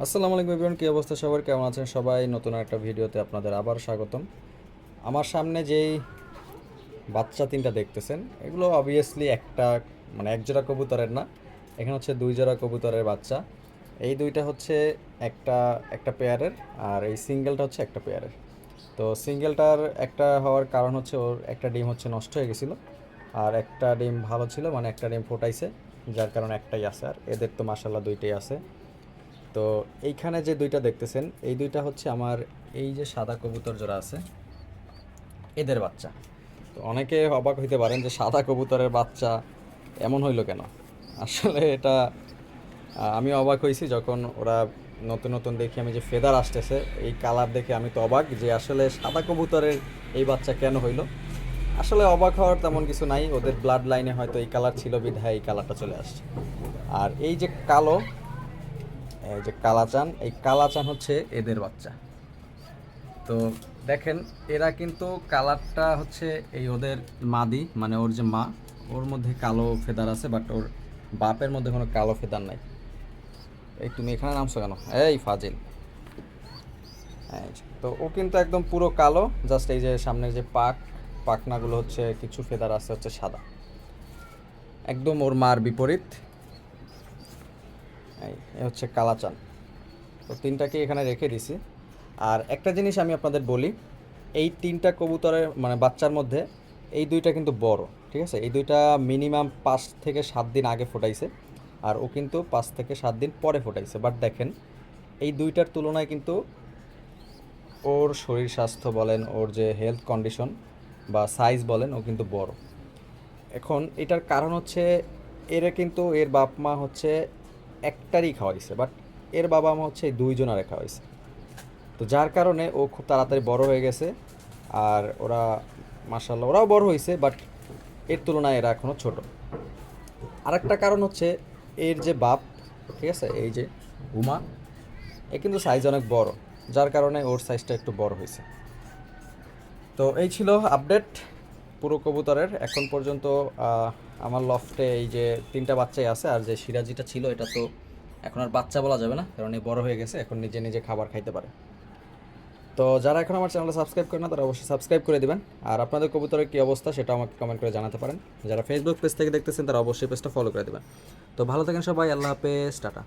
আসসালামু আলাইকুম এভরিওয়ান, কী অবস্থা সবার, কেমন আছেন সবাই? নতুন একটা ভিডিওতে আপনাদের আবার স্বাগতম। আমার সামনে যেই বাচ্চা তিনটা দেখতেছেন, এগুলো অবভিয়াসলি একটা মানে এক জোড়া কবুতরের না, এখানে হচ্ছে দুই জোড়া কবুতরের বাচ্চা। এই দুইটা হচ্ছে একটা একটা পেয়ারের, আর এই সিঙ্গেলটা হচ্ছে একটা পেয়ারের। তো সিঙ্গেলটার একটা হওয়ার কারণ হচ্ছে ওর একটা ডিম হচ্ছে নষ্ট হয়ে গেছিলো, আর একটা ডিম ভালো ছিল, মানে একটা ডিম ফোটাইছে, যার কারণে একটাই আছে। আর এদের তো মাসাল্লাহ দুইটাই আছে। তো এইখানে যে দুইটা দেখতেছেন, এই দুইটা হচ্ছে আমার এই যে সাদা কবুতর জোড়া আছে এদের বাচ্চা। তো অনেকে অবাক হইতে পারেন যে সাদা কবুতরের বাচ্চা এমন হইলো কেন। আসলে এটা আমি অবাক হয়েছি যখন ওরা নতুন নতুন দেখি আমি যে ফেদার আসতেছে, এই কালার দেখে আমি তো অবাক যে আসলে সাদা কবুতরের এই বাচ্চা কেন হইলো। আসলে অবাক হওয়ার তেমন কিছু নাই, ওদের ব্লাড লাইনে হয়তো এই কালার ছিল বিধায় এই কালারটা চলে আসছে। আর এই যে কালো, এই যে কালাচান, এই কালাচান হচ্ছে এদের বাচ্চা। তো দেখেন, এরা কিন্তু কালারটা হচ্ছে এই ওদের মাদি, মানে ওর যে মা, ওর মধ্যে কালো ফেদার আছে, বাট ওর বাপের মধ্যে কোনো কালো ফেদার নাই। এই তুমি এখানে নামছো কেন, এই ফাজিল? তো ও কিন্তু একদম পুরো কালো, জাস্ট এই যে সামনের যে পাখনাগুলো হচ্ছে কিছু ফেদার আছে হচ্ছে সাদা, একদম ওর মার বিপরীত। এই হচ্ছে কালাচান। তো তিনটাকে এখানে রেখে দিছি। আর একটা জিনিস আমি আপনাদের বলি, এই তিনটা কবুতরের মানে বাচ্চার মধ্যে এই দুইটা কিন্তু বড়, ঠিক আছে? এই দুইটা মিনিমাম 5 থেকে 7 দিন আগে ফোটাইছে, আর ও কিন্তু 5 থেকে 7 দিন পরে ফোটাইছে। বাট দেখেন, এই দুইটার তুলনায় কিন্তু ওর শরীর স্বাস্থ্য বলেন, ওর যে হেলথ কন্ডিশন বা সাইজ বলেন, ও কিন্তু বড়। এখন এটার কারণ হচ্ছে এরা কিন্তু এর বাপ মা হচ্ছে একটারই খাওয়াইছে, বাট এর বাবা মা হচ্ছে এই দুইজনারে খাওয়াইছে। তো যার কারণে ও খুব তাড়াতাড়ি বড় হয়ে গেছে। আর ওরা মাশাল্লাহ ওরাও বড় হয়েছে, বাট এর তুলনায় এরা এখনও ছোট। আরেকটা কারণ হচ্ছে এর যে বাপ, ঠিক আছে, এই যে উমা, এ কিন্তু সাইজ অনেক বড়, যার কারণে ওর সাইজটা একটু বড় হয়েছে। তো এই ছিল আপডেট পুরো কবুতরের এখন পর্যন্ত। আমার লফটে এই যে তিনটা বাচ্চাই আছে, আর যে সিরাজিটা ছিল এটা তো এখন আর বাচ্চা বলা যাবে না, কারণ এই বড় হয়ে গেছে, এখন নিজে নিজে খাবার খাইতে পারে। তো যারা এখন আমার চ্যানেলটা সাবস্ক্রাইব করে না, তারা অবশ্যই সাবস্ক্রাইব করে দিবেন। আর আপনাদের কবুতরের কী অবস্থা সেটা আমাকে কমেন্ট করে জানাতে পারেন। যারা ফেসবুক পেজ থেকে দেখতেছেন তারা অবশ্যই পেজটা ফলো করে দেবেন। তো ভালো থাকেন সবাই, আল্লাহ হাফেজ, টাটা।